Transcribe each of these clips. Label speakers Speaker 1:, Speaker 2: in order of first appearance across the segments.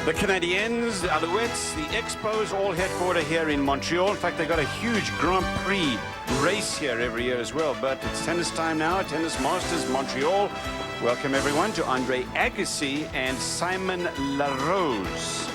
Speaker 1: The Canadiens, the Alouettes, the Expos all headquartered here in Montreal. In fact, they got a huge Grand Prix race here every year as well. But it's tennis time now, Tennis Masters Montreal. Welcome everyone to Andre Agassi and Simon Larose.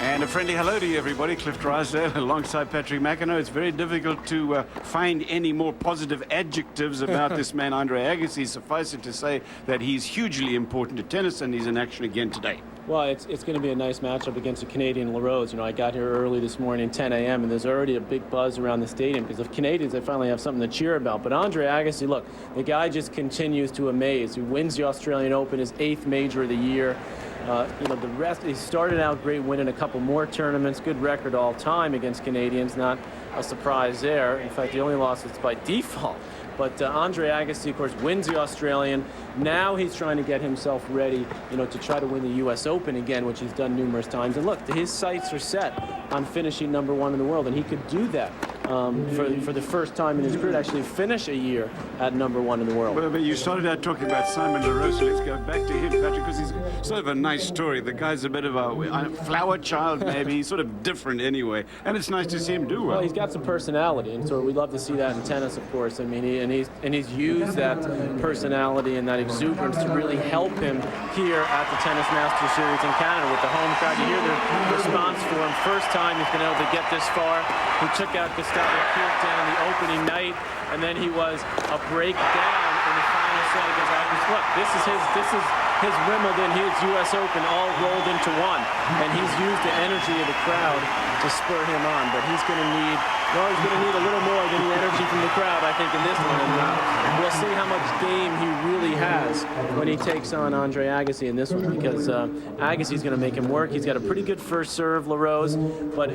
Speaker 1: And a friendly hello to you, everybody. Cliff Drysdale alongside Patrick McEnroe. It's very difficult to find any more positive adjectives about this man, Andre Agassi. Suffice it to say that he's hugely important to tennis, and he's in action again today.
Speaker 2: Well, it's going to be a nice matchup against the Canadian Larose. You know, I got here early this morning, 10 a.m., and there's already a big buzz around the stadium because of Canadians. They finally have something to cheer about. But Andre Agassi, look, the guy just continues to amaze. He wins the Australian Open, his 8th major of the year. You know, the rest, he started out great, winning a couple more tournaments, good record all time against Canadians, not a surprise there. In fact, the only loss is by default. But Andre Agassi, of course, wins the Australian. Now he's trying to get himself ready, you know, to try to win the U.S. Open again, which he's done numerous times. And look, his sights are set on finishing #1 in the world, and he could do that for the first time in his career, to actually finish a year at #1 in the world.
Speaker 1: Well, but you started out talking about Simon Larose, so let's go back to him, Patrick, because he's sort of a nice story. The guy's a bit of a flower child, maybe. He's sort of different anyway, and it's nice to see him do well.
Speaker 2: Well, he's got some personality, and so we love to see that in tennis, of course. I mean, he's used that personality and that exuberance to really help him here at the Tennis Masters Series in Canada with the home crowd. You hear the response for him. First time he's been able to get this far. He took out Gustavo Kirten on the opening night, and then he was a break down in the final set against Agassi. Look, this is his Wimbledon, his U.S. Open, all rolled into one, and he's used the energy of the crowd to spur him on. But he's going to need, well, he's going to need a little more than the energy from the crowd, I think, in this one. And we'll see how much game he really has when he takes on Andre Agassi in this one, because Agassi's going to make him work. He's got a pretty good first serve, Larose, but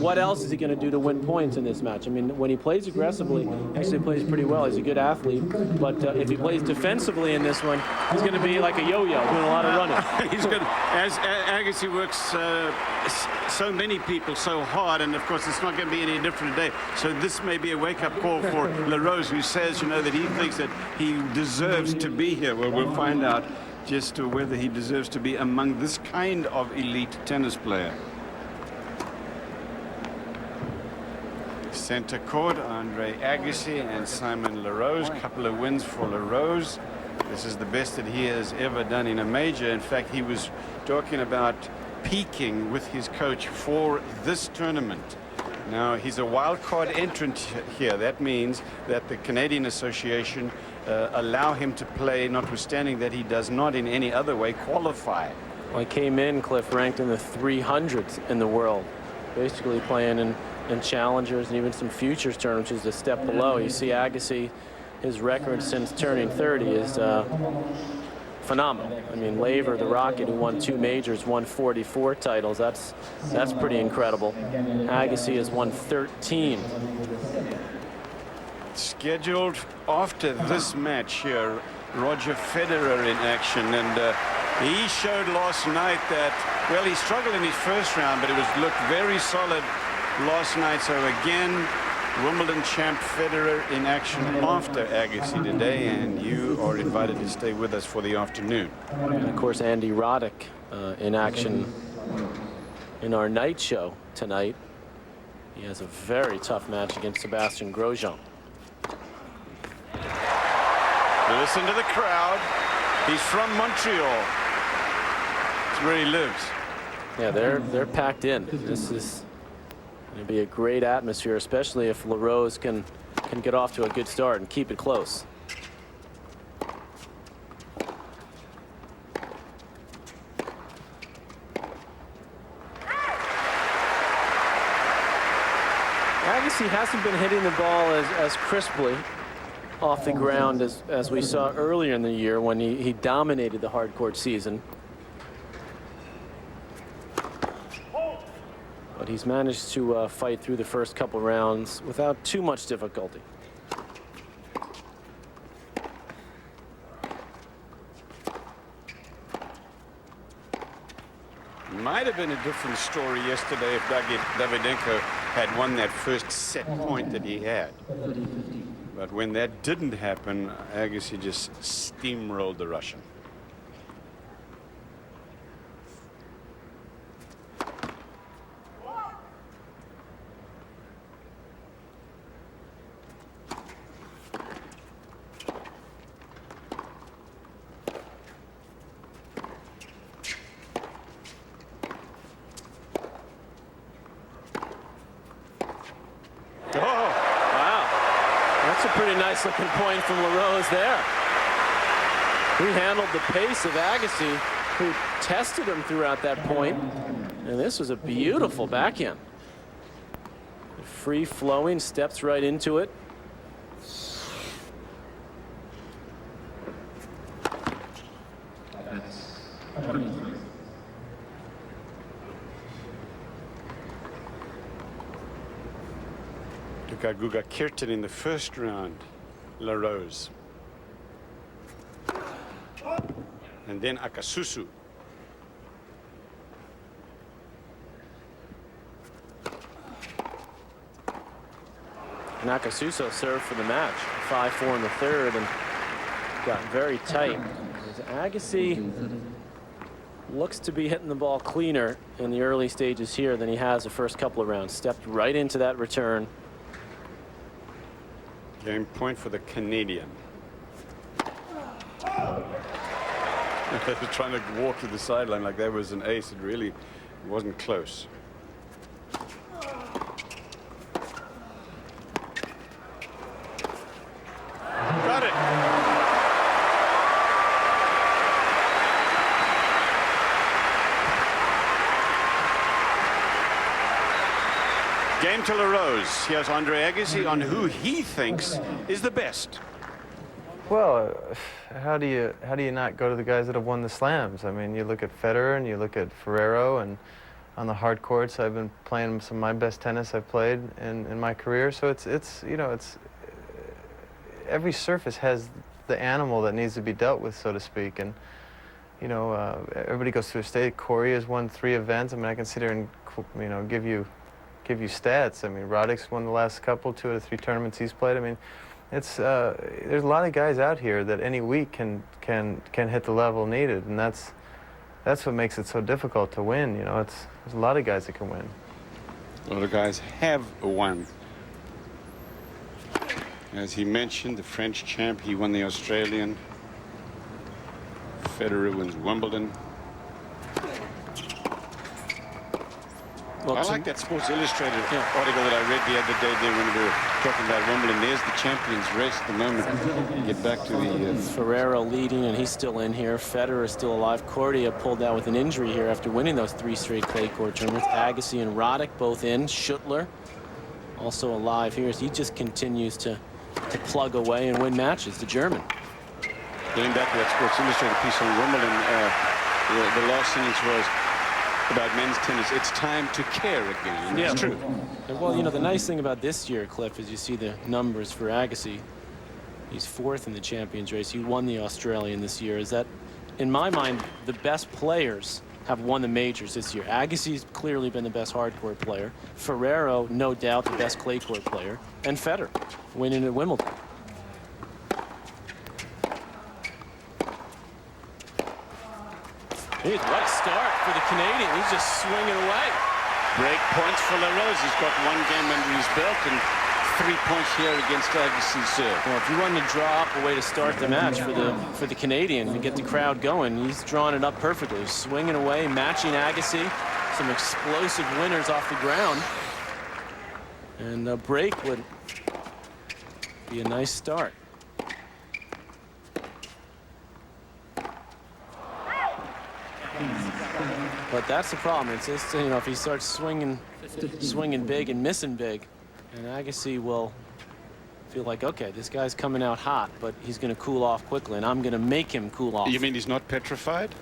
Speaker 2: what else is he going to do to win points in this match? I mean, when he plays aggressively, he actually plays pretty well. He's a good athlete, but if he plays defensively in this one, he's going to be like a yo-yo, doing a lot of running.
Speaker 1: He's good. As Agassi works so many people so hard, and of course it's not going to be any different today. So this may be a wake-up call for Larose, who says, you know, that he thinks that he deserves to be here. Well, we'll find out just whether he deserves to be among this kind of elite tennis player. Center court, Andre Agassi and Simon Larose. Couple of wins for Larose. This is the best that he has ever done in a major. In fact, he was talking about peaking with his coach for this tournament. Now, he's a wild card entrant here. That means that the Canadian Association allow him to play, notwithstanding that he does not in any other way qualify.
Speaker 2: Well, he came in, Cliff, ranked in the 300s in the world, basically playing in challengers and even some futures tournaments, which is a step below. You see Agassi, his record since turning 30 is phenomenal. I mean, Laver, the Rocket, who won 2 majors, won 44 titles. That's pretty incredible. Agassi has won 13.
Speaker 1: Scheduled after this match here, Roger Federer in action, and he showed last night that, well, he struggled in his first round, but it looked very solid last night. So again, Wimbledon champ Federer in action after Agassi today, and you are invited to stay with us for the afternoon.
Speaker 2: And of course, Andy Roddick in action in our night show tonight. He has a very tough match against Sebastian Grosjean.
Speaker 1: Listen to the crowd. He's from Montreal. It's where he lives.
Speaker 2: Yeah, they're packed in. This is going to be a great atmosphere, especially if Larose can get off to a good start and keep it close. Agassi hasn't been hitting the ball as crisply off the ground as we saw earlier in the year when he dominated the hard court season. But he's managed to fight through the first couple rounds without too much difficulty.
Speaker 1: Might have been a different story yesterday if Davydenko had won that first set point that he had. But when that didn't happen, Agassi just steamrolled the Russian.
Speaker 2: nice looking point from LaRose there. He handled the pace of Agassi, who tested him throughout that point. And this was a beautiful backhand. Free flowing, steps right into it.
Speaker 1: Look at Guga Kirtan in the first round, LaRose. And then Akasusu.
Speaker 2: Nakasuso served for the match. 5-4 in the third and got very tight. Agassi looks to be hitting the ball cleaner in the early stages here than he has the first couple of rounds. Stepped right into that return.
Speaker 1: Game point for the Canadian. Trying to walk to the sideline like that was an ace. It really wasn't close. Got it. Game to LaRose. Here's Andre Agassi on who he thinks is the best.
Speaker 3: Well, how do you not go to the guys that have won the slams? I mean, you look at Federer and you look at Ferrero, and on the hard courts, I've been playing some of my best tennis I've played in my career. So it's you know, it's every surface has the animal that needs to be dealt with, so to speak. And you know, everybody goes through a stage. Corey has won 3 events. I mean, I can sit here and give you stats. I mean, Roddick's won the last couple, 2 out of 3 tournaments he's played. I mean, it's there's a lot of guys out here that any week can hit the level needed, and that's what makes it so difficult to win. You know, there's a lot of guys that can win.
Speaker 1: A lot of guys have won. As he mentioned, the French champ, he won the Australian. Federer wins Wimbledon.
Speaker 2: Well,
Speaker 1: I like that Sports Illustrated article that I read the other day there when we were talking about Wimbledon. There's the champions race at the moment. Get back to the...
Speaker 2: Ferrero leading, and he's still in here. Federer is still alive. Cordia pulled out with an injury here after winning those 3 straight clay court tournaments. Agassi and Roddick both in. Schuttler also alive here as he just continues to plug away and win matches. The German.
Speaker 1: Getting back to that Sports Illustrated piece on Wimbledon, the last sentence was about men's tennis. It's time to care again.
Speaker 2: Yeah,
Speaker 1: it's true.
Speaker 2: Well, you know, the nice thing about this year, Cliff, is you see the numbers for Agassi. He's 4th in the Champions race. He won the Australian this year. Is that, in my mind, the best players have won the majors this year. Agassi's clearly been the best hardcourt player. Ferrero, no doubt, the best clay court player. And Federer, winning at Wimbledon. What a start for the Canadian. He's just swinging away.
Speaker 1: Break points for LaRose. He's got 1 game under his belt and 3 points here against Agassi's serve.
Speaker 2: Well, if you wanted to draw up a way to start the match for the Canadian and get the crowd going, he's drawn it up perfectly. Swinging away, matching Agassi. Some explosive winners off the ground. And a break would be a nice start. But that's the problem. It's just, you know, if he starts swinging big and missing big, and Agassi will feel like, okay, this guy's coming out hot, but he's going to cool off quickly, and I'm going to make him cool off.
Speaker 1: You mean he's not petrified?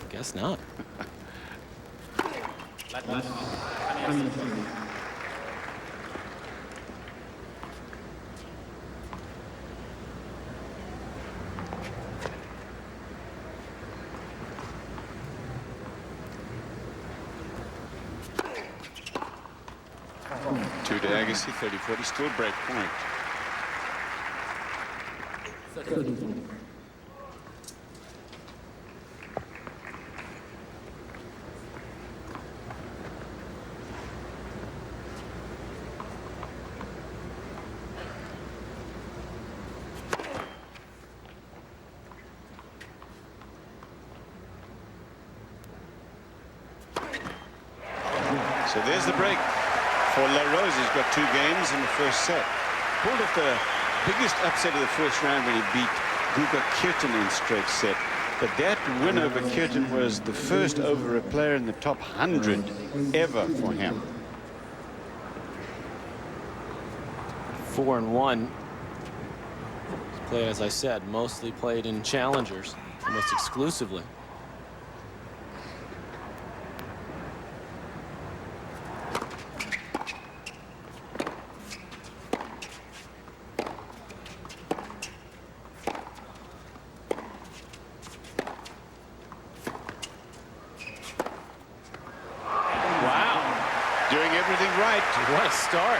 Speaker 2: Guess not.
Speaker 1: Two to Agassi, 30-40, still break point. So there's the break for LaRose. He's got 2 games in the first set. Pulled at the biggest upset of the first round when he beat Guga Kirtan in straight set. But that win over Kirtan was the first over a player in the top 100 ever for him.
Speaker 2: 4-1. Play, as I said, mostly played in challengers, almost exclusively.
Speaker 1: Doing everything right.
Speaker 2: What a start.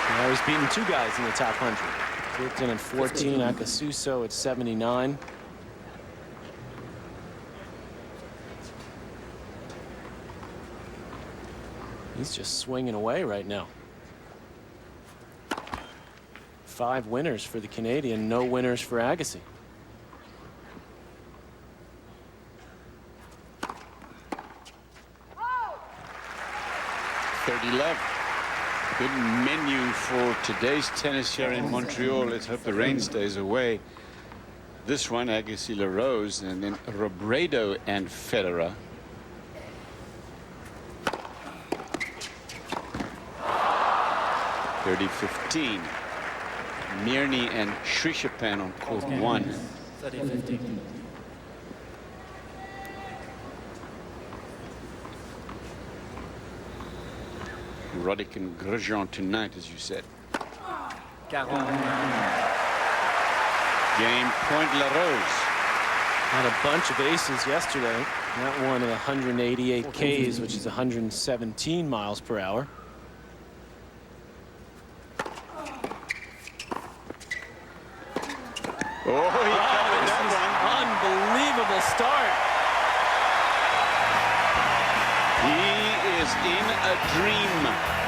Speaker 2: Now he's beaten two guys in the top 100. Kirtan at 14, Akasuso at 79. He's just swinging away right now. 5 winners for the Canadian, no winners for Agassi.
Speaker 1: 30 love. Good menu for today's tennis here in Montreal. Let's hope the rain stays away. This one, Agassi, LaRose, and then Robredo and Federer. (30-15). Mirny and Srishapan on court 1.
Speaker 2: 30-15.
Speaker 1: Roddick and Grosjean tonight, as you said. Game point, LaRose.
Speaker 2: Had a bunch of aces yesterday. That one at 188 Ks, which is 117 miles per hour.
Speaker 1: Oh, he covered that one.
Speaker 2: Unbelievable start.
Speaker 1: He is in a dream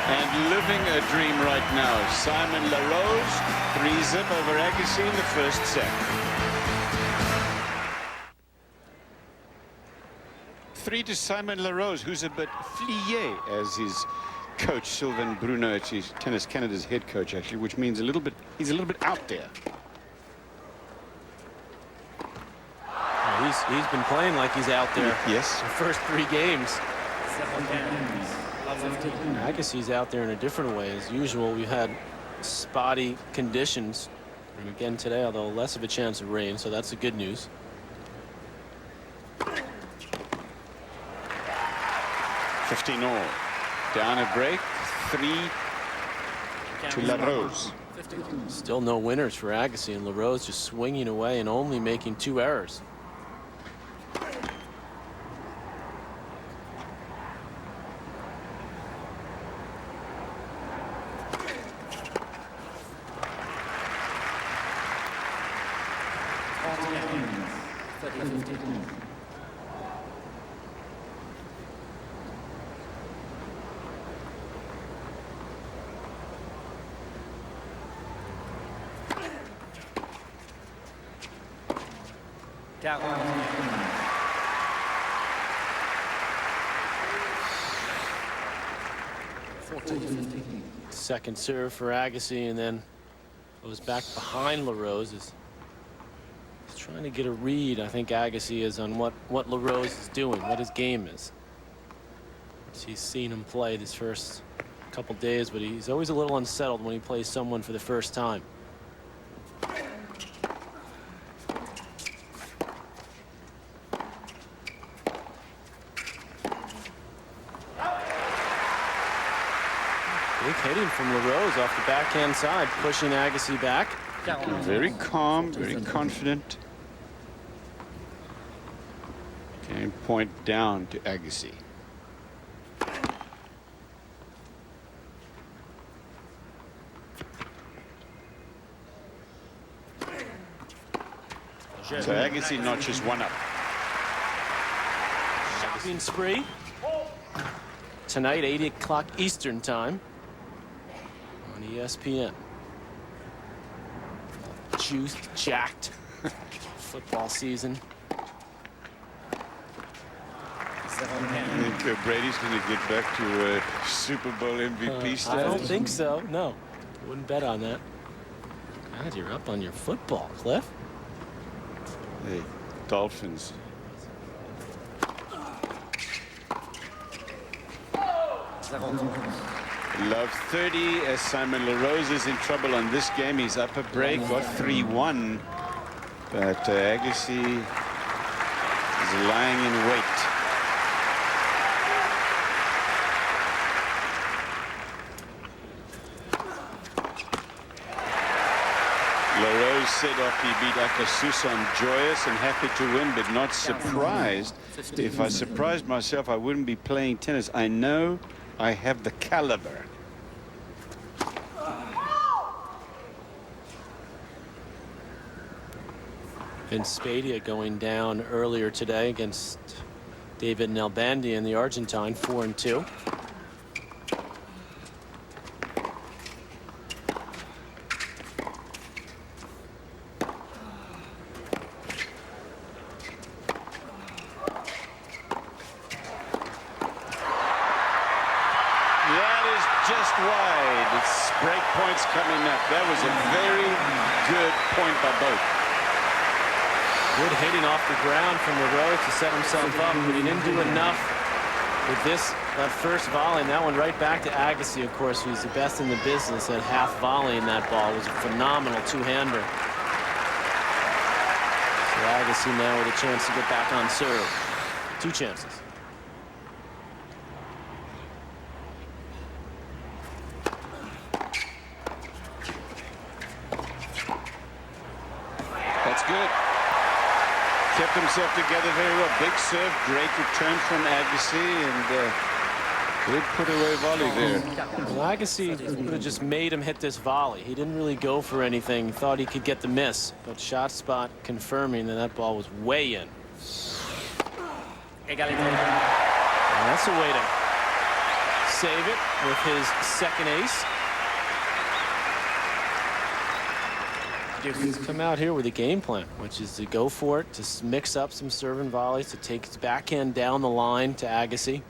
Speaker 1: and living a dream right now. Simon LaRose, 3-zip over Agassi in the first set. 3 to Simon LaRose, who's a bit flié, as his coach Sylvain Bruno, he's Tennis Canada's head coach actually, which means he's a little bit out there.
Speaker 2: He's been playing like he's out there.
Speaker 1: Yes.
Speaker 2: The first 3 games. Agassi's out there in a different way. As usual, we had spotty conditions. And again today, although less of a chance of rain, so that's the good news.
Speaker 1: (15-all). Down a break, 3 to LaRose.
Speaker 2: Still no winners for Agassi, and LaRose just swinging away and only making 2 errors. Second serve for Agassi, and then goes back behind LaRose. He's trying to get a read, I think Agassi is, on what LaRose is doing, what his game is. He's seen him play this first couple days, but he's always a little unsettled when he plays someone for the first time. Big hitting from LaRose off the backhand side, pushing Agassi back.
Speaker 1: Very calm, very confident. Game point down to Agassi. So Agassi notches 1 up.
Speaker 2: Shopping spree. Tonight, 8 o'clock Eastern time on ESPN. Juiced, jacked football season.
Speaker 1: I think Brady's going to get back to Super Bowl MVP status.
Speaker 2: I don't think so, no. Wouldn't bet on that. God, you're up on your football, Cliff.
Speaker 1: The Dolphins. Love 30 as Simon LaRose is in trouble on this game. He's up a break, got 3-1. But Agassi is lying in wait. LaRose said after he beat Akasusa, I'm joyous and happy to win, but not surprised. If I surprised myself, I wouldn't be playing tennis. I know I have the caliber.
Speaker 2: Vince Spadea going down earlier today against David Nalbandian, the Argentine, 4-2.
Speaker 1: Just wide. It's break points coming up. That was a very good point by both.
Speaker 2: Good hitting off the ground from LaRose to set himself up, but he didn't do enough with that first volley, and that one right back to Agassi, of course, who's the best in the business at half volleying that ball. It was a phenomenal two-hander. So Agassi now with a chance to get back on serve. 2 chances.
Speaker 1: That's good. Kept himself together very well. Big serve, great return from Agassi, and good put away volley there.
Speaker 2: Well, Agassi would have just made him hit this volley. He didn't really go for anything. Thought he could get the miss, but shot spot confirming that ball was way in. And that's a way to save it with his second ace. He's come out here with a game plan, which is to go for it, to mix up some serve and volleys, to take his backhand down the line to Agassi.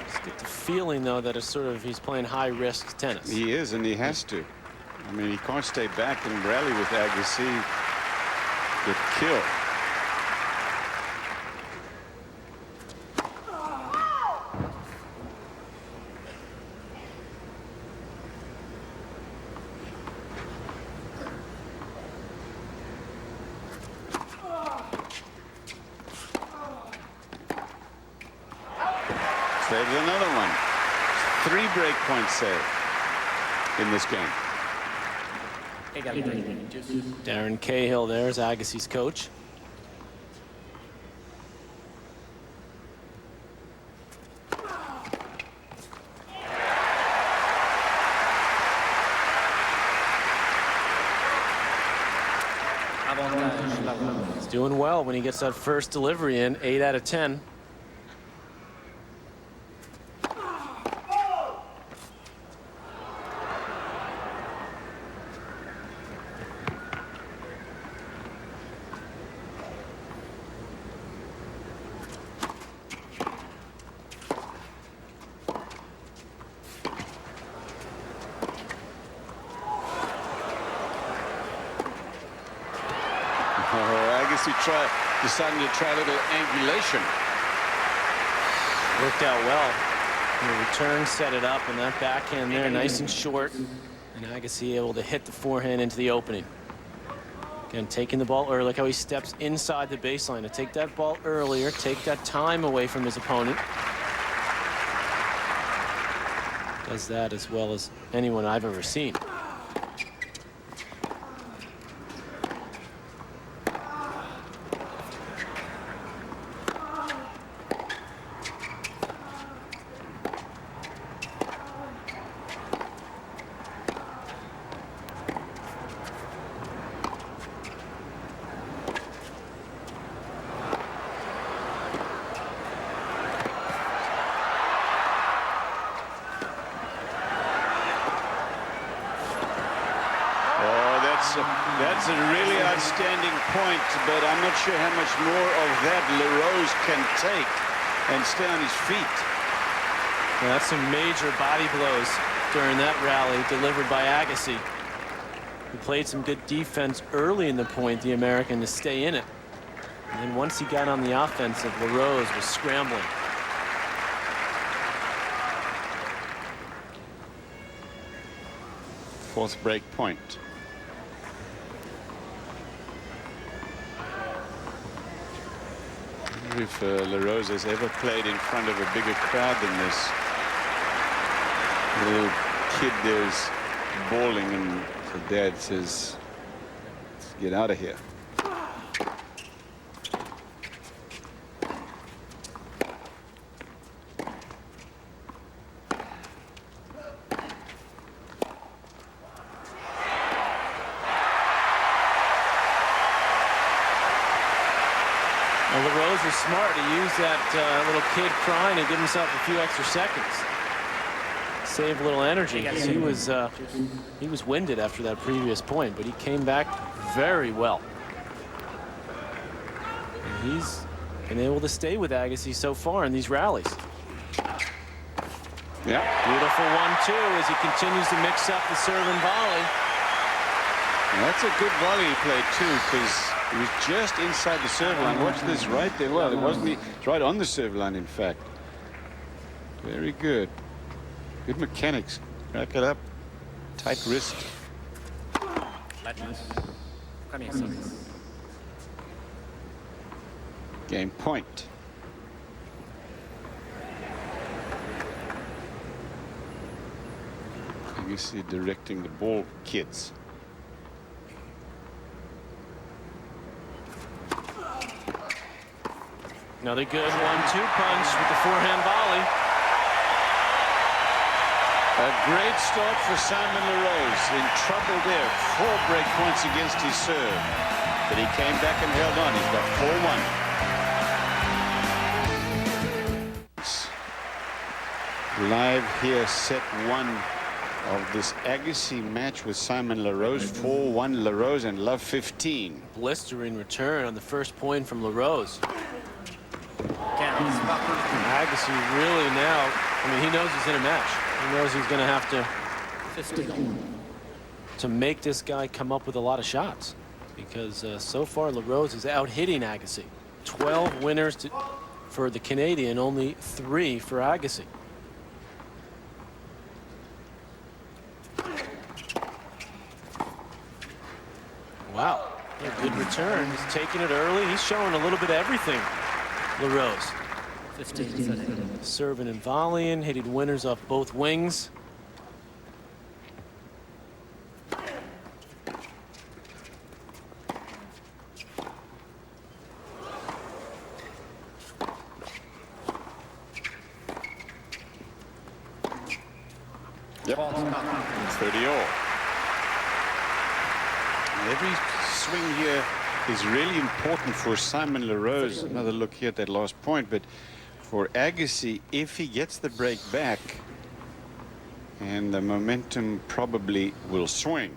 Speaker 2: Just get the feeling, though, that it's sort of he's playing high-risk tennis.
Speaker 1: He is, and he has to. I mean, he can't stay back and rally with Agassi. Good kill. Saves another one. 3 break points saved in this game.
Speaker 2: Darren Cahill there's Agassi's coach. He's doing well when he gets that first delivery in, 8 out of 10.
Speaker 1: Deciding to try a little angulation.
Speaker 2: Worked out well. And the return set it up, and that backhand there nice and short. And Agassi able to hit the forehand into the opening. Again, taking the ball early. Look how he steps inside the baseline to take that ball earlier, take that time away from his opponent. Does that as well as anyone I've ever seen.
Speaker 1: That's a really outstanding point, but I'm not sure how much more of that LaRose can take and stay on his feet.
Speaker 2: Well, that's some major body blows during that rally delivered by Agassi. He played some good defense early in the point, the American, to stay in it. And then once he got on the offensive, LaRose was scrambling.
Speaker 1: Fourth break point. I wonder if LaRose has ever played in front of a bigger crowd than this. The little kid there's bawling, and the dad says, "Let's get out of here."
Speaker 2: Well, LaRose was smart to use that little kid crying and give himself a few extra seconds. Save a little energy. He was winded after that previous point, but he came back very well. And he's been able to stay with Agassi so far in these rallies.
Speaker 1: Yeah.
Speaker 2: Beautiful 1-2 as he continues to mix up the serve and volley.
Speaker 1: And that's a good volley he played too, because he was just inside the serve line. Watch this right there. Well, it wasn't. It's right on the serve line, in fact. Very good. Good mechanics. Rack it up. Tight wrist. Game point. You see directing the ball kids.
Speaker 2: Another good 1-2 punch with the forehand volley.
Speaker 1: A great start for Simon LaRose. In trouble there. 4 break points against his serve. But he came back and held on. He's got 4-1. Live here, set 1 of this Agassi match with Simon LaRose. 4-1 LaRose and love 15.
Speaker 2: Blistering return on the first point from LaRose. Agassi really now, I mean, he knows he's in a match. He knows he's going to have to make this guy come up with a lot of shots, because so far LaRose is out hitting Agassi. 12 winners for the Canadian, only 3 for Agassi. Wow, a good return. He's taking it early. He's showing a little bit of everything. LaRose. Serving and volleying, hitting winners off both wings.
Speaker 1: Yep. 30 all. Every swing here is really important for Simon LaRose. Another look here at that last point, but for Agassi, if he gets the break back, and the momentum probably will swing.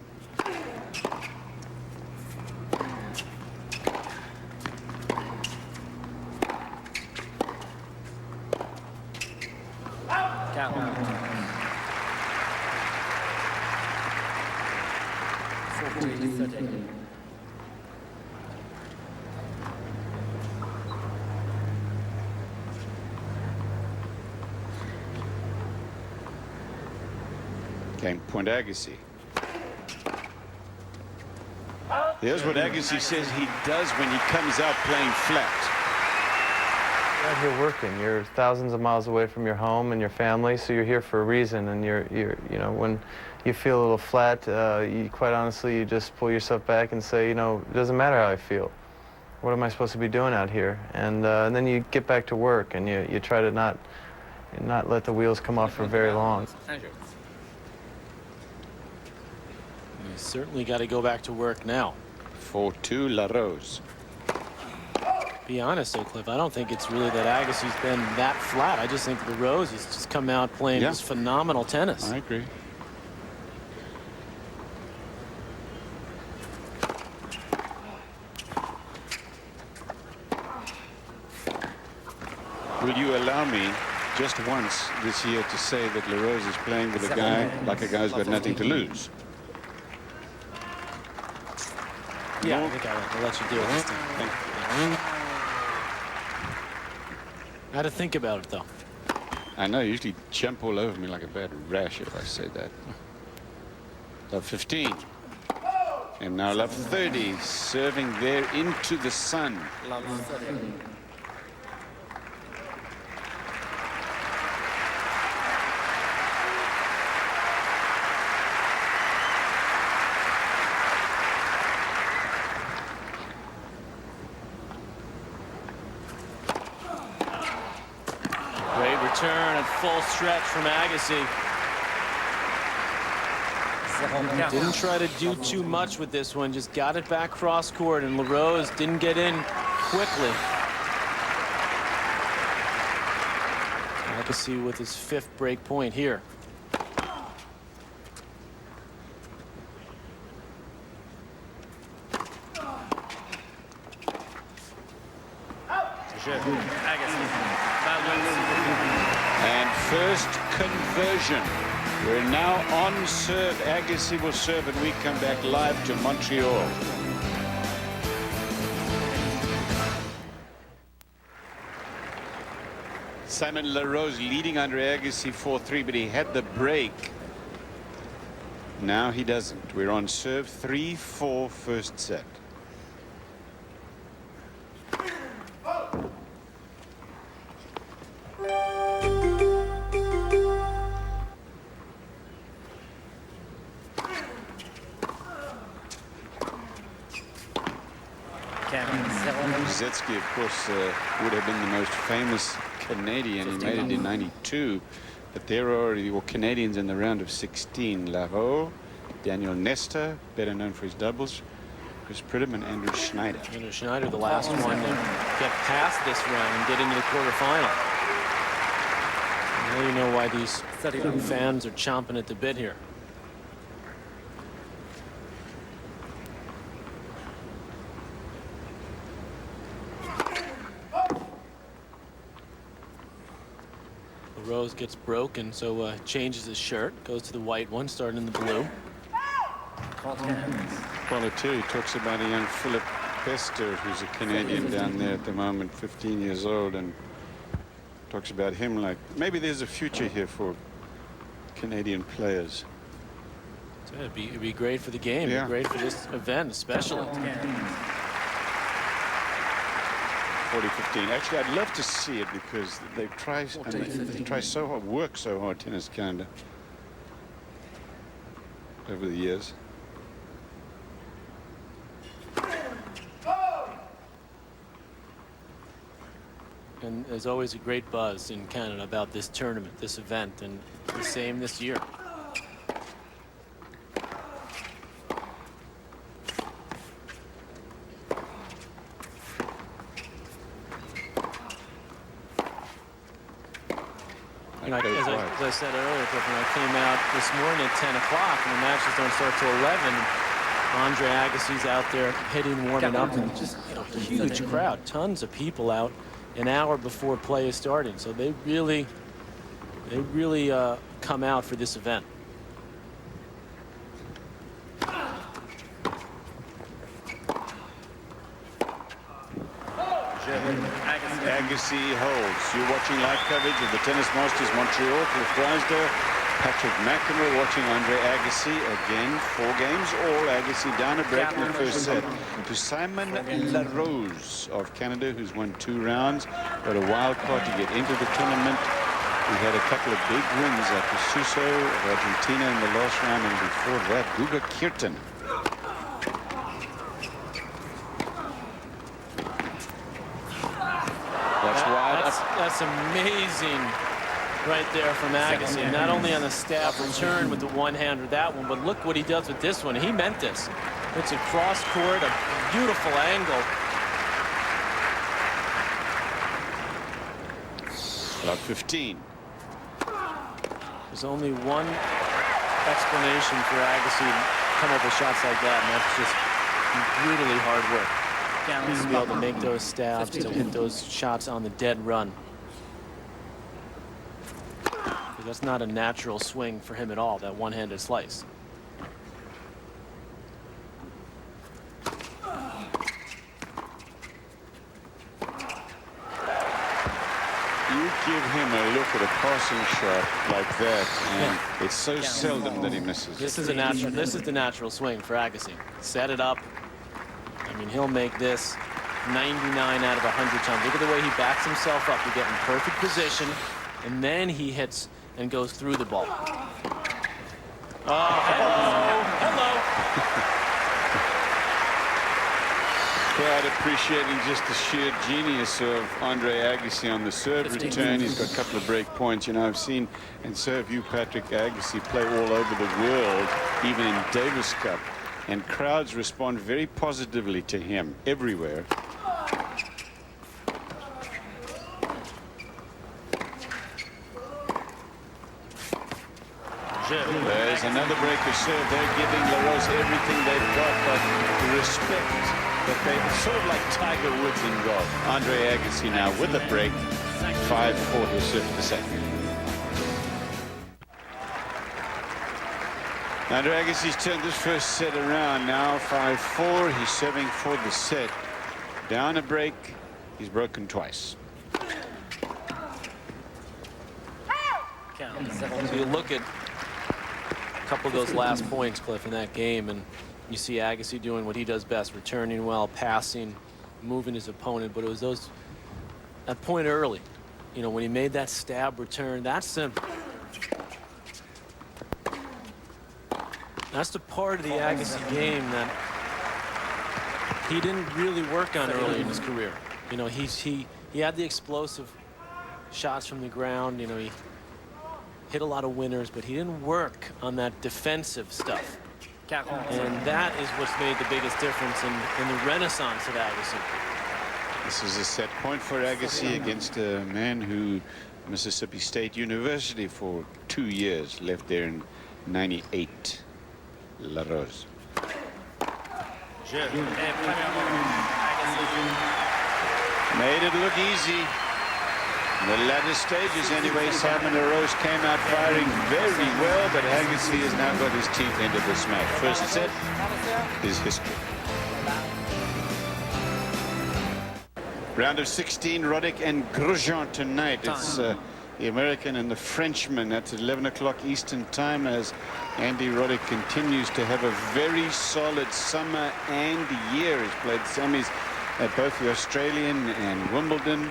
Speaker 1: Game point Agassi. Here's what Agassi says he does when he comes out playing flat.
Speaker 3: You're out here working. You're thousands of miles away from your home and your family, so you're here for a reason. And you know, when you feel a little flat, you quite honestly, you just pull yourself back and say, you know, it doesn't matter how I feel. What am I supposed to be doing out here? And then you get back to work, and you try to not let the wheels come off for very long.
Speaker 2: He's certainly got to go back to work now.
Speaker 1: 4-2 LaRose.
Speaker 2: Be honest, though, Cliff, I don't think it's really that Agassi's been that flat. I just think LaRose has just come out playing just phenomenal tennis.
Speaker 1: I agree. Will you allow me just once this year to say that LaRose is playing with a guy like a guy who's got nothing to lose?
Speaker 2: Yeah, I think I'll let you do it this time.
Speaker 1: Thank you.
Speaker 2: I had to think about it, though.
Speaker 1: I know, you usually jump all over me like a bad rash if I say that. Love 15. And now love 30, serving there into the sun.
Speaker 2: Great return at full stretch from Agassi. Didn't try to do too much with this one, just got it back cross court, and LaRose didn't get in quickly. Agassi with his 5th break point here.
Speaker 1: And first conversion. We're now on serve. Agassi will serve, and we come back live to Montreal. Simon LaRose leading under Agassi 4-3, but he had the break. Now he doesn't. We're on serve 3-4 first set. Rzecki, of course, would have been the most famous Canadian. He made it in '92, but there are already Canadians in the round of 16. Laro, Daniel Nestor, better known for his doubles, Chris Pridham, and Andrew Schneider.
Speaker 2: Andrew Schneider, the last one to get past this round and get into the quarterfinal. Now you know why these fans are chomping at the bit here. LaRose gets broken, so changes his shirt, goes to the white one, starting in the blue.
Speaker 1: Well, too, he talks about a young Philip Pester, who's a Canadian down there at the moment, 15 years old, and talks about him like maybe there's a future here for Canadian players.
Speaker 2: So it'd be great for the game,
Speaker 1: Yeah.
Speaker 2: It'd be great for this event, especially.
Speaker 1: 40-15. Actually, I'd love to see it because they try so hard, work so hard, Tennis Canada, over the years.
Speaker 2: And there's always a great buzz in Canada about this tournament, this event, and the same this year. And as I said earlier, when I came out this morning at 10 o'clock, and the matches don't start till 11, Andre Agassi's out there hitting, warming up, and just a huge crowd, tons of people out an hour before play is starting. So they really come out for this event.
Speaker 1: Agassi holds. You're watching live coverage of the Tennis Masters Montreal. Cliff Drysdale, Patrick McEnroe watching Andre Agassi. Again, 4 games all. Agassi down a break in the first set to Simon LaRose of Canada, who's won 2 rounds. Got a wild card to get into the tournament. We had a couple of big wins after Suso of Argentina in the last round, and before that, Guga Kirtan.
Speaker 2: That's amazing right there from Agassi. Not only on the staff return with the one-hand or that one, but look what he does with this one. He meant this. It's a cross court, a beautiful angle.
Speaker 1: About 15.
Speaker 2: There's only one explanation for Agassi to come up with shots like that, and that's just brutally hard work. To be able to make those stabs, to hit those shots on the dead run. because that's not a natural swing for him at all, that one-handed slice.
Speaker 1: You give him a look at a passing shot like that, and it's so seldom that he misses.
Speaker 2: This is a natural. This is the natural swing for Agassi. Set it up. I mean, he'll make this 99 out of 100 times. Look at the way he backs himself up to get in perfect position, and then he hits and goes through the ball. Oh, hello, hello.
Speaker 1: Crowd appreciating just the sheer genius of Andre Agassi on the serve return. He's got a couple of break points. You know, I've seen and serve you Patrick Agassi play all over the world, even in Davis Cup, and crowds respond very positively to him everywhere. There's another break of serve. They're giving LaRose everything they've got, but respect that it's sort of like Tiger Woods in golf. Andre Agassi now with a break, 5-4 to serve the second. Andre Agassi's turned this first set around now, 5-4. He's serving for the set. Down a break, he's broken twice.
Speaker 2: So you look at a couple of those last points, Cliff, in that game, and you see Agassi doing what he does best, returning well, passing, moving his opponent. But it was that point early, you know, when he made that stab return. That's the part of the Agassi game that he didn't really work on early in his career. You know, he had the explosive shots from the ground. You know, he hit a lot of winners, but he didn't work on that defensive stuff. And that is what's made the biggest difference in the renaissance of Agassi.
Speaker 1: This is a set point for Agassi against a man who Mississippi State University for 2 years, left there in '98. LaRose. Made it look easy. In the latter stages anyway, Simon LaRose came out firing very well, but Agassi has now got his teeth into this match. First set is history. Round of 16, Roddick and Grosjean tonight. It's the American and the Frenchman. That's at 11 o'clock Eastern time, as Andy Roddick continues to have a very solid summer and year. He's played semis at both the Australian and Wimbledon.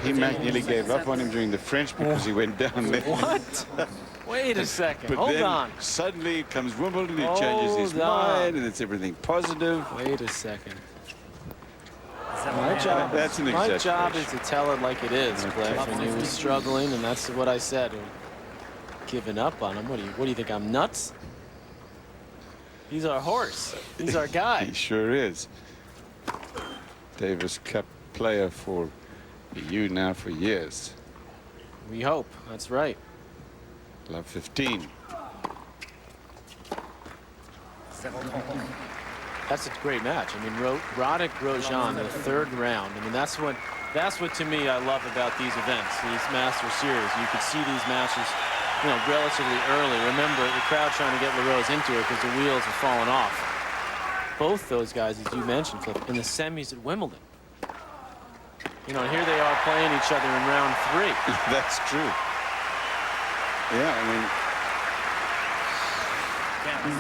Speaker 1: He nearly gave up on him during the French because he went down there.
Speaker 2: What? Wait a second.
Speaker 1: But
Speaker 2: Hold
Speaker 1: then
Speaker 2: on.
Speaker 1: suddenly comes Wimbledon, he changes his
Speaker 2: Hold on.
Speaker 1: mind, and it's everything positive.
Speaker 2: Wait a second. My job,
Speaker 1: That's an
Speaker 2: my job
Speaker 1: exaggeration.
Speaker 2: is to tell it like it is, Cliff. And he was struggling, and that's what I said. Giving up on him. What do you think? I'm nuts? He's our horse. He's our guy.
Speaker 1: He sure is. Davis Cup player for you now for years.
Speaker 2: We hope. That's right.
Speaker 1: Love 15.
Speaker 2: That's a great match. I mean, Roddick Grosjean, the third round. I mean, that's what to me I love about these events, these Master Series. You could see these matches, you know, relatively early. Remember, the crowd trying to get LaRose into it because the wheels have fallen off. Both those guys, as you mentioned, Cliff, in the semis at Wimbledon. You know, here they are playing each other in round 3.
Speaker 1: That's true. Yeah, I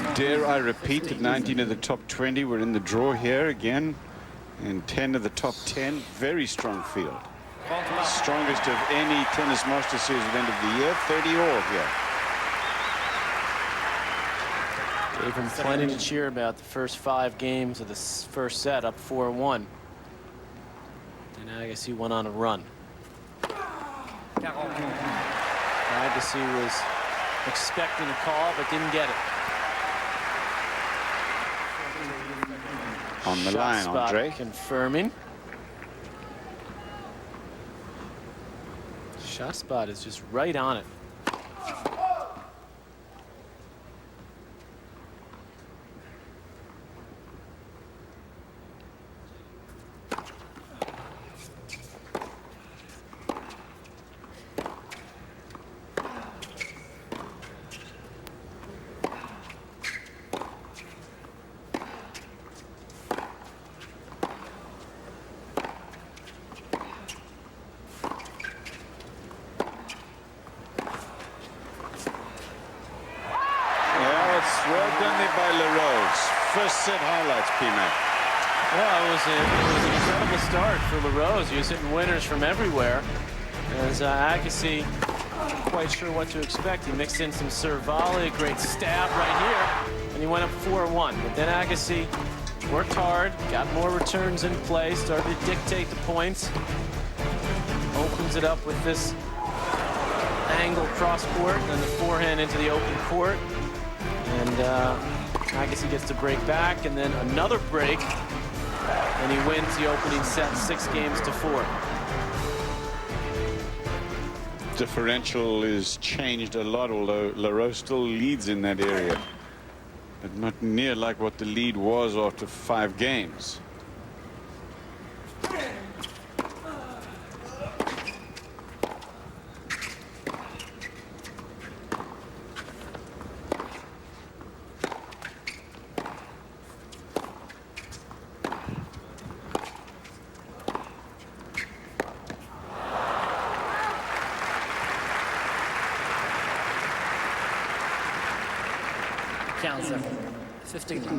Speaker 1: mean, dare I repeat that 19 of the top 20 were in the draw here again, and 10 of the top 10. Very strong field. Strongest of any Tennis Master Series event of the year. 30 all here.
Speaker 2: Gave him plenty to cheer about the first 5 games of the first set, up 4-1. And Agassi went on a run. Agassi was expecting a call, but didn't get it.
Speaker 1: On the
Speaker 2: Shot
Speaker 1: line,
Speaker 2: spot
Speaker 1: Andre.
Speaker 2: confirming. Shot spot is just right on it.
Speaker 1: happy, man.
Speaker 2: Well, it was an incredible start for LaRose. He was hitting winners from everywhere. As Agassi, not quite sure what to expect. He mixed in some serve volley, a great stab right here, and he went up 4-1. But then Agassi worked hard, got more returns in play, started to dictate the points. Opens it up with this angle cross court, and then the forehand into the open court. And Agassi gets to break back, and then another break, and he wins the opening set 6-4.
Speaker 1: Differential is changed a lot, although LaRose still leads in that area, but not near like what the lead was after 5 games.
Speaker 4: Counts 15 left.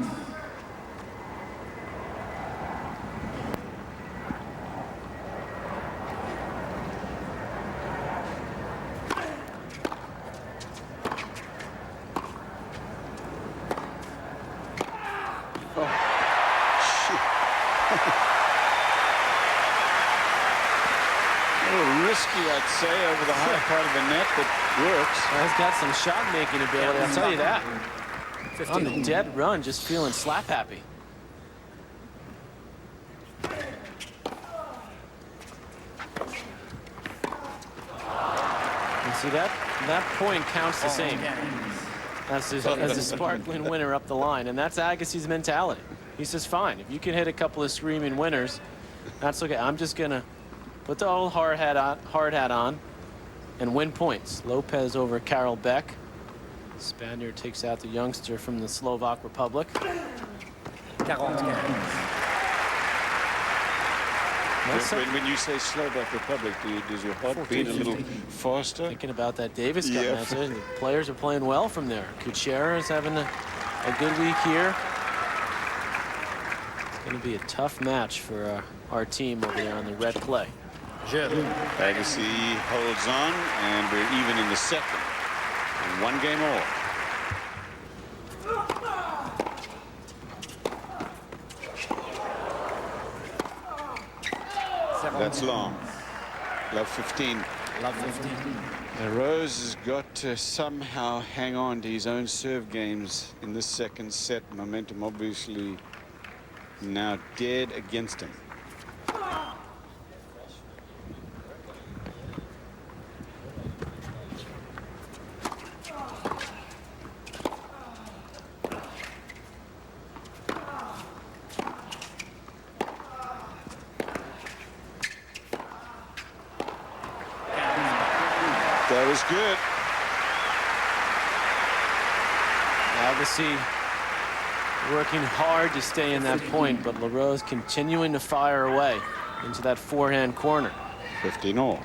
Speaker 1: A little risky, I'd say, over the high part of the net, but works.
Speaker 2: He's got some shot-making ability, I'll tell you that. On the dead run, just feeling slap happy. You see that point counts the same as the sparkling winner up the line, and that's Agassi's mentality. He says, fine, if you can hit a couple of screaming winners, that's okay. I'm just gonna put the old hard hat on and win points. Lopez over Carol Beck. Spaniard takes out the youngster from the Slovak Republic.
Speaker 4: 40.
Speaker 1: When you say Slovak Republic, does your heart beat a little faster?
Speaker 2: Thinking about that Davis Cup
Speaker 1: Yeah.
Speaker 2: match, the players are playing well from there. Kuchera is having a good week here. It's going to be a tough match for our team over there on the red clay.
Speaker 1: Agassi holds on, and we're even in the second. 1 game all. That's long. Love 15.
Speaker 4: Love 15.
Speaker 1: Rose has got to somehow hang on to his own serve games in this second set. Momentum obviously now dead against him. That was good.
Speaker 2: Agassi working hard to stay in that point, but LaRose continuing to fire away into that forehand corner.
Speaker 1: 15 all.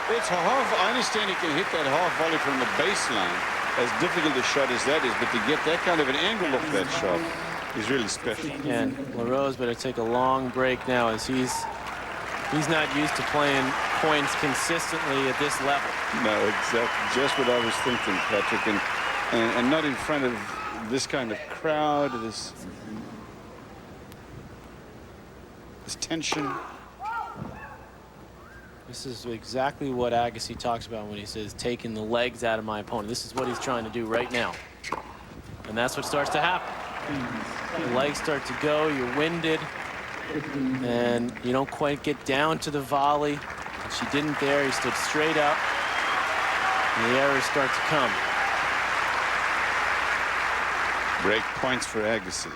Speaker 1: It's a half. I understand he can hit that half volley from the baseline. As difficult a shot as that is, but to get that kind of an angle off that shot is really special.
Speaker 2: And LaRose better take a long break now, as he's not used to playing points consistently at this level.
Speaker 1: No, exactly. Just what I was thinking, Patrick, and not in front of this kind of crowd, this tension.
Speaker 2: This is exactly what Agassi talks about when he says taking the legs out of my opponent. This is what he's trying to do right now. And that's what starts to happen. The legs start to go, you're winded, and you don't quite get down to the volley. And she didn't there, he stood straight up, and the errors start to come.
Speaker 1: Break points for Agassi.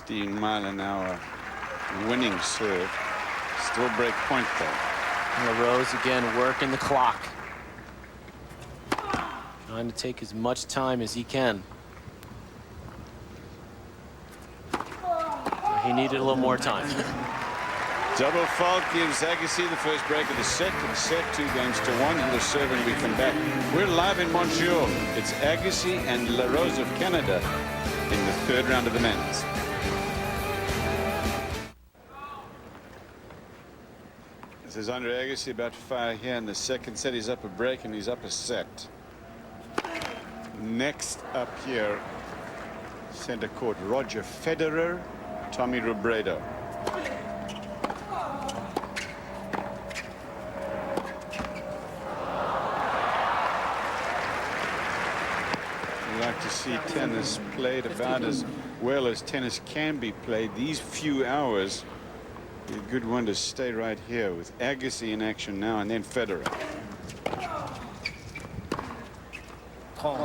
Speaker 1: 15-mile-an-hour winning serve. Still break point though.
Speaker 2: LaRose again working the clock. Trying to take as much time as he can. He needed a little more time.
Speaker 1: Double fault gives Agassi the first break of the set. It's set 2-1. He'll serve and we come back. We're live in Montreal. It's Agassi and LaRose of Canada in the third round of the men's. This is Andre Agassi about to fire here in the second set. He's up a break and he's up a set. Next up here, center court, Roger Federer, Tommy Robredo. We like to see tennis played about as well as tennis can be played. These few hours, be a good one to stay right here with Agassi in action now and then Federer. Not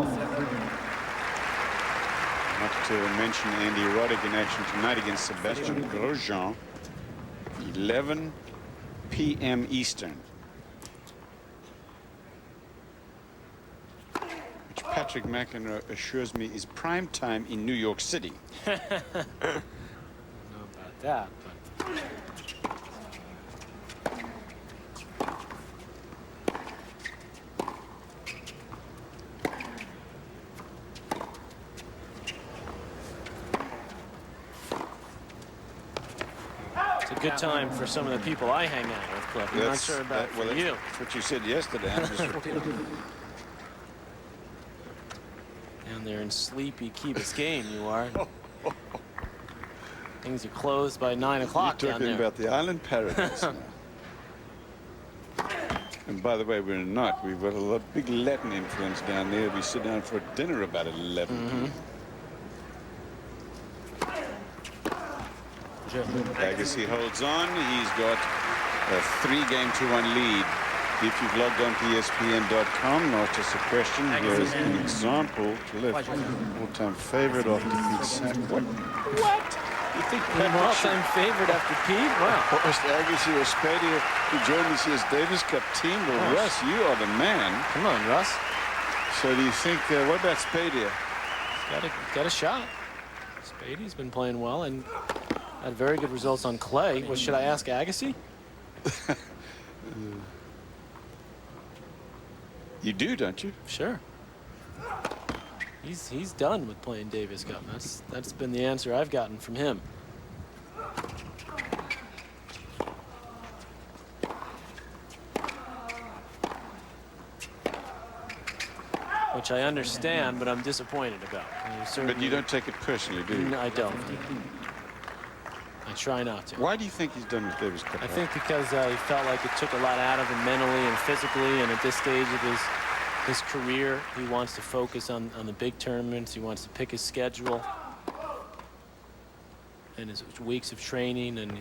Speaker 1: to mention Andy Roddick in action tonight against Sebastian Grosjean. 11 p.m. Eastern. Which Patrick McEnroe assures me is prime time in New York City.
Speaker 2: I don't know about that, but it's a good time for some of the people I hang out with, Cliff. I'm not sure about
Speaker 1: well,
Speaker 2: you.
Speaker 1: that's what you said yesterday.
Speaker 2: Down there in sleepy Key Biscayne, you are. Things are closed by 9 o'clock
Speaker 1: You're
Speaker 2: down
Speaker 1: talking
Speaker 2: there.
Speaker 1: about the island paradise now. And by the way, we're not. We've got a big Latin influence down there. We sit down for dinner about 11 p.m. Agassi holds on. He's got a 3-1 lead. If you've logged on to ESPN.com and asked us a question, here's an example. Cliff, all-time favorite after Pete Sampras. What? You think Patrick
Speaker 2: All-time favorite after Pete? Wow.
Speaker 1: Horst Agassi or Spadia who joined this year's Davis Cup team? Well, Russ, you are the man.
Speaker 2: Come on, Russ.
Speaker 1: So do you think, what about Spadia?
Speaker 2: Got a shot. Spady's been playing well and had very good results on clay. What should I ask Agassi?
Speaker 1: You do, don't you?
Speaker 2: Sure. He's done with playing Davis Cup. That's been the answer I've gotten from him. Which I understand, but I'm disappointed about.
Speaker 1: But you don't take it personally, do you?
Speaker 2: No, I don't. I try not to.
Speaker 1: Why do you think he's done with Davis Cup?
Speaker 2: I think because he felt like it took a lot out of him mentally and physically, and at this stage of his career, he wants to focus on the big tournaments. He wants to pick his schedule and his weeks of training, and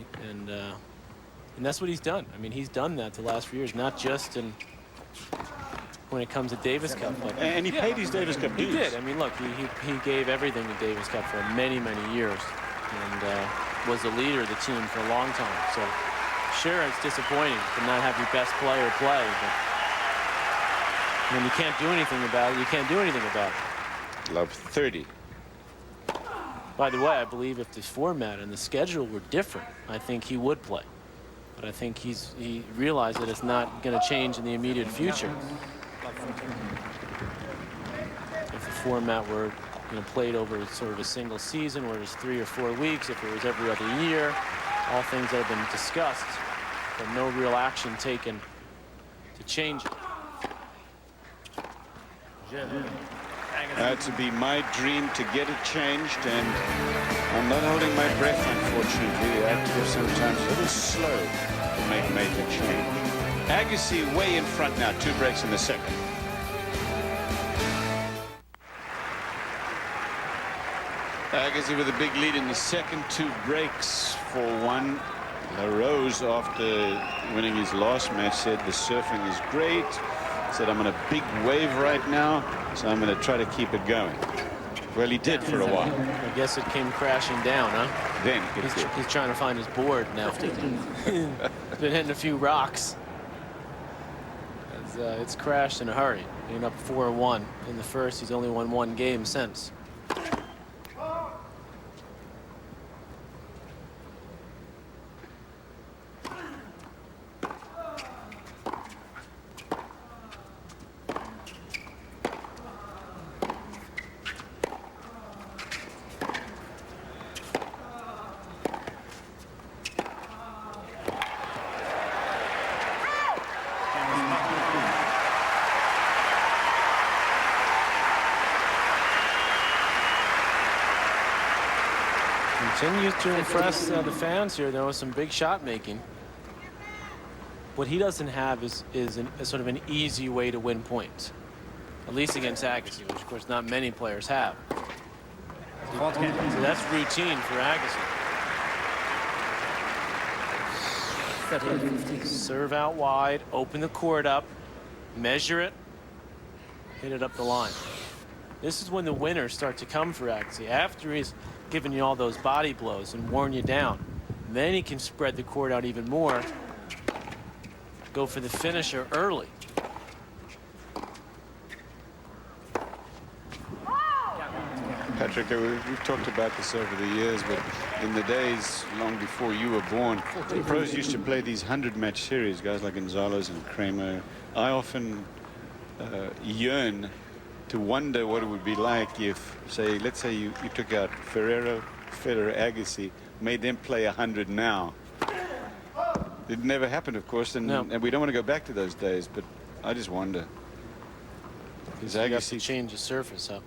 Speaker 2: that's what he's done. I mean, he's done that the last few years, not just when it comes to Davis Cup. But
Speaker 1: and he paid his Davis Cup dues.
Speaker 2: He did. I mean, look, he gave everything to Davis Cup for many, many years, and was the leader of the team for a long time. So, sure, it's disappointing to not have your best player play, but when you can't do anything about it, you can't do anything about it.
Speaker 1: Love 30.
Speaker 2: By the way, I believe if the format and the schedule were different, I think he would play. But I think he realized that it's not going to change in the immediate future. If the format were played over sort of a single season where it was 3 or 4 weeks, if it was every other year, all things that have been discussed, but no real action taken to change it.
Speaker 1: To be my dream to get it changed, and I'm not holding my breath, unfortunately. Active sometimes a little slow to make major change. Agassi way in front now, 2 breaks in the second. Agassi with a big lead in the second, 2 breaks for 1. LaRose, after winning his last match, said the surfing is great. Said, I'm on a big wave right now, so I'm going to try to keep it going.
Speaker 5: Well, he did for a while.
Speaker 2: I guess it came crashing down, huh?
Speaker 5: Then it did.
Speaker 2: He's trying to find his board now. He's been hitting a few rocks. It's crashed in a hurry. Being up 4-1 in the first, he's only won one game since. Continues to impress the fans here. There was some big shot making. What he doesn't have is a sort of an easy way to win points, at least against Agassi, which of course not many players have. So that's routine for Agassi. Serve out wide, open the court up, measure it, hit it up the line. This is when the winners start to come for Agassi. After he's given you all those body blows and worn you down, then he can spread the court out even more, go for the finisher early.
Speaker 5: Patrick, we've talked about this over the years, but in the days long before you were born, the pros used to play these 100-match series, guys like Gonzalez and Kramer. I often yearn to wonder what it would be like if, say, let's say you took out Ferrero, Federer, Agassi, made them play 100 now. It never happened, of course, and we don't want to go back to those days, but I just wonder.
Speaker 2: Because you have to change the surface up.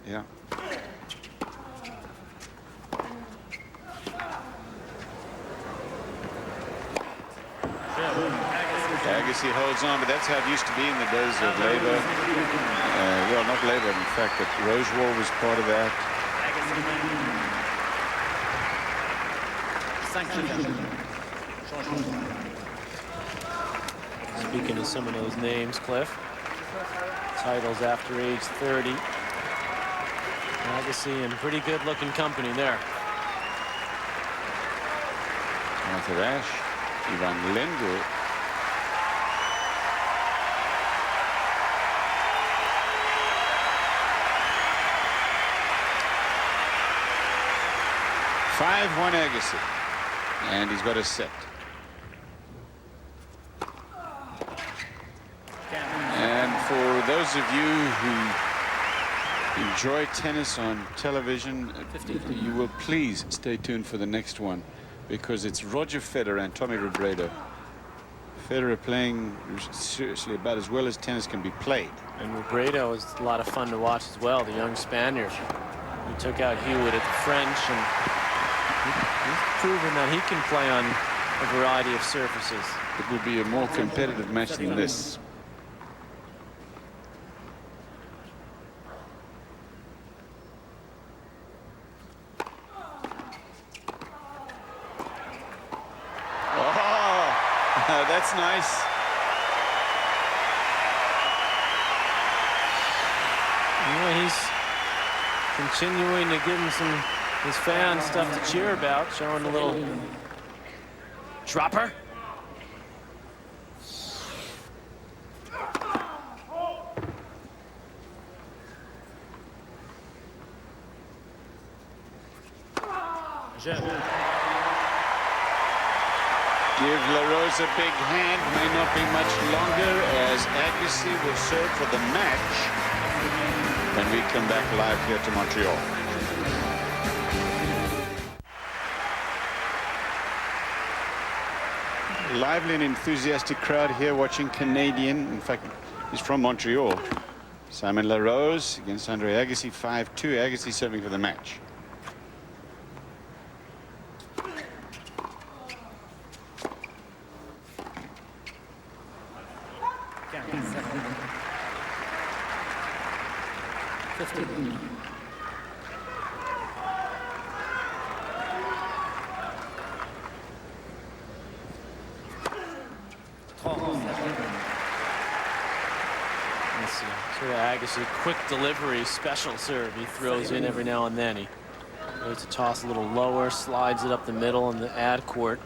Speaker 5: Yeah. Agassi holds on, but that's how it used to be in the days of Laver. Well, not Laver, in fact, but Rosewall was part of that.
Speaker 2: Speaking of some of those names, Cliff, titles after age 30. Agassi in pretty good looking company there.
Speaker 5: Arthur Ashe, Ivan Lendl. Five-1 Agassi, and he's got a set. And for those of you who enjoy tennis on television, you will please stay tuned for the next one, because it's Roger Federer and Tommy Robredo. Federer playing seriously about as well as tennis can be played.
Speaker 2: And Robredo is a lot of fun to watch as well, the young Spaniard. He took out Hewitt at the French, and he's proven that he can play on a variety of surfaces.
Speaker 5: It will be a more competitive match than this. That's nice.
Speaker 2: Yeah, he's continuing to give him his fans stuff to cheer about, showing a little dropper.
Speaker 5: Give LaRose a big hand, may not be much longer, as Agassi will serve for the match when we come back live here to Montreal. Lively and enthusiastic crowd here watching Canadian. In fact, he's from Montreal. Simon LaRose against Andre Agassi, 5-2. Agassi serving for the match.
Speaker 2: That's sort of Agassi, quick delivery, special serve. He throws in every now and then. He goes to toss a little lower, slides it up the middle in the ad court.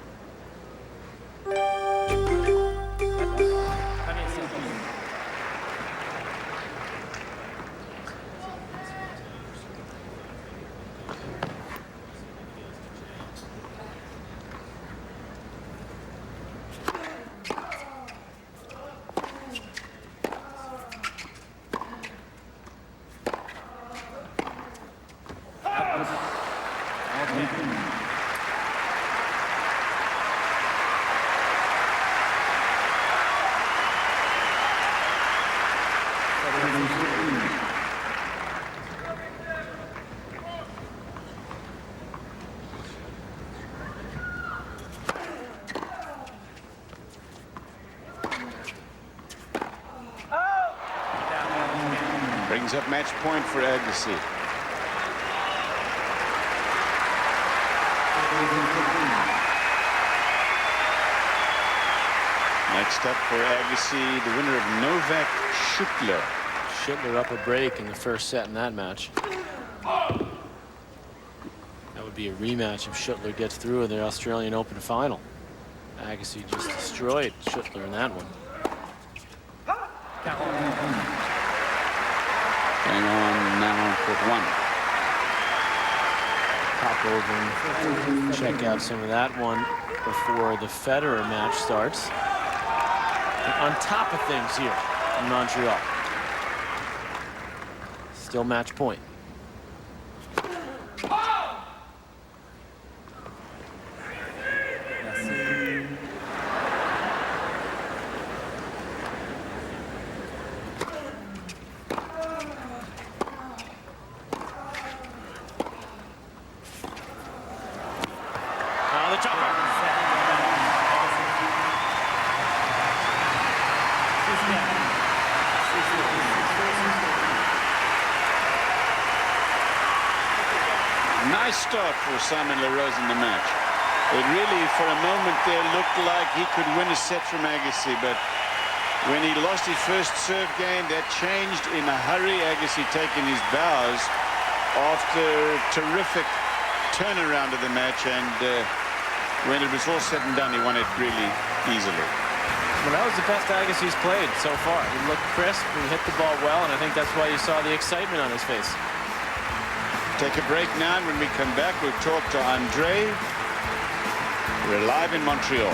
Speaker 5: Brings up match point for Agassi. Next up for Agassi, the winner of Novak Schuttler.
Speaker 2: Schuttler up a break in the first set in that match. That would be a rematch if Schuttler gets through the Australian Open final. Agassi just destroyed Schuttler in that one.
Speaker 5: Going on now on court one.
Speaker 2: Pop over and check out some of that one before the Federer match starts. And on top of things here in Montreal. Still match point.
Speaker 5: Nice start for Simon LaRose in the match. It really, for a moment there, looked like he could win a set from Agassi, but when he lost his first serve game, that changed in a hurry. Agassi taking his bows after a terrific turnaround of the match, and when it was all said and done, he won it really easily.
Speaker 2: Well, that was the best Agassi's played so far. He looked crisp, he hit the ball well, and I think that's why you saw the excitement on his face.
Speaker 5: Take a break now, and when we come back, we'll talk to Andre. We're live in Montreal.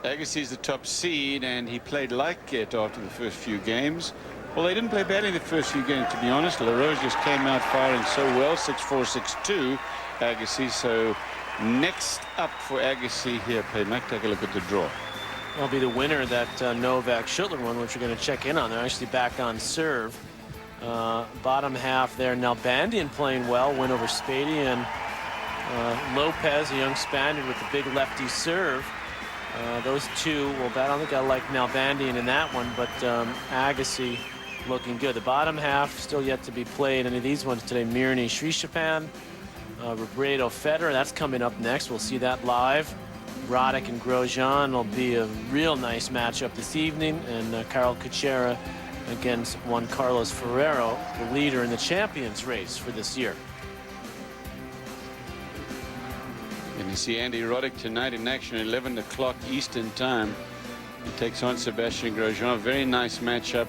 Speaker 5: Agassi's the top seed, and he played like it after the first few games. Well, they didn't play badly in the first few games, to be honest. LaRose just came out firing so well, 6-4, 6-2, Agassi. So next up for Agassi here, Mike, take a look at the draw.
Speaker 2: Will be the winner that Novak Schuttler one, which we're going to check in on. They're actually back on serve. Bottom half there, Nalbandian playing well, win over Spady, and Lopez, a young Spaniard with the big lefty serve. Those two will bet. I don't think I like Nalbandian in that one, but Agassi looking good. The bottom half still yet to be played. Any of these ones today, Mirny, Srichaphan, Robredo, Federer. That's coming up next. We'll see that live. Roddick and Grosjean will be a real nice matchup this evening, and Carl Kuchera against Juan Carlos Ferrero, the leader in the champions race for this year.
Speaker 5: And you see Andy Roddick tonight in action at 11 o'clock Eastern time. He takes on Sebastian Grosjean. Very nice matchup.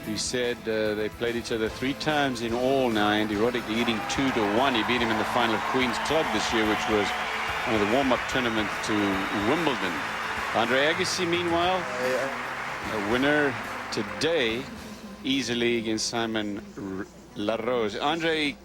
Speaker 5: He said they played each other 3 times in all now. Andy Roddick leading 2-1. He beat him in the final of Queen's Club this year, which was one of the warm-up tournament to Wimbledon. Andre Agassi, meanwhile, a winner today easily against Simon LaRose. Andre,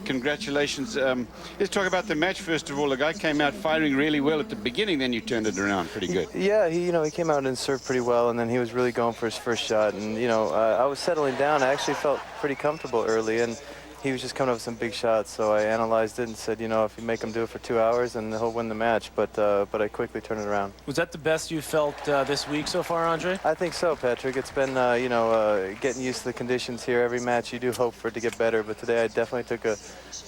Speaker 5: congratulations. Let's talk about the match first of all. The guy came out firing really well at the beginning, then you turned it around pretty good.
Speaker 3: Yeah, he came out and served pretty well, and then he was really going for his first shot. And I was settling down. I actually felt pretty comfortable early, and he was just coming up with some big shots. So I analyzed it and said, you know, if you make him do it for 2 hours, then he'll win the match. But I quickly turned it around.
Speaker 2: Was that the best you felt this week so far, Andre?
Speaker 3: I think so, Patrick. It's been, you know, getting used to the conditions here. Every match you do hope for it to get better, but today I definitely took a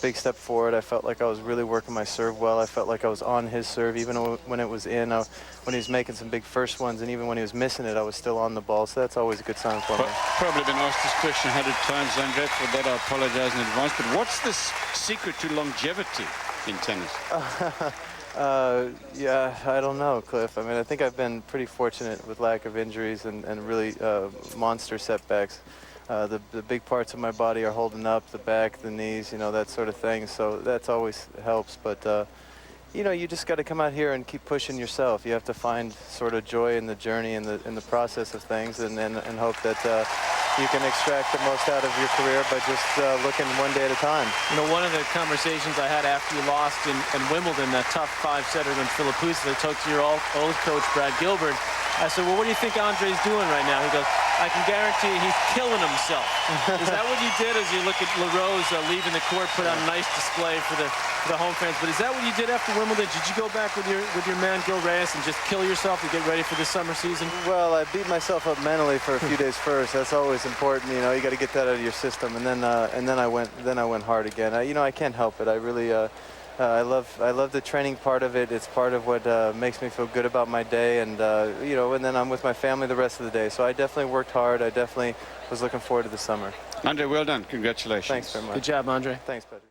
Speaker 3: big step forward. I felt like I was really working my serve well. I felt like I was on his serve, even when it was in, when he was making some big first ones, and even when he was missing it, I was still on the ball. So that's always a good sign for me.
Speaker 5: Probably been asked this question 100 times, Andre. For that, I apologize in advance. But what's the secret to longevity in tennis?
Speaker 3: Yeah, I don't know, Cliff. I mean, I think I've been pretty fortunate with lack of injuries and really monster setbacks. The big parts of my body are holding up, the back, the knees, you know, that sort of thing. So that's always helps. But, you know, you just got to come out here and keep pushing yourself. You have to find sort of joy in the journey and in the process of things and hope that you can extract the most out of your career by just looking one day at a time.
Speaker 2: You know, one of the conversations I had after you lost in Wimbledon, that tough 5-setter against Philippoussis, I talked to your old coach, Brad Gilbert. I said, well, what do you think Andre's doing right now? He goes, I can guarantee he's killing himself. Is that what you did as you look at LaRose leaving the court, put on a nice display for the home fans? But is that what you did after Wimbledon? Did you go back with your man, Gil Reyes, and just kill yourself to get ready for this summer season?
Speaker 3: Well, I beat myself up mentally for a few days first. That's always important. You know, you got to get that out of your system. And then I went hard again. You know, I can't help it. I really. I love the training part of it. It's part of what makes me feel good about my day, and you know, and then I'm with my family the rest of the day. So I definitely worked hard. I definitely was looking forward to the summer.
Speaker 5: Andre, well done. Congratulations.
Speaker 3: Thanks very much.
Speaker 2: Good job, Andre.
Speaker 3: Thanks, Patrick.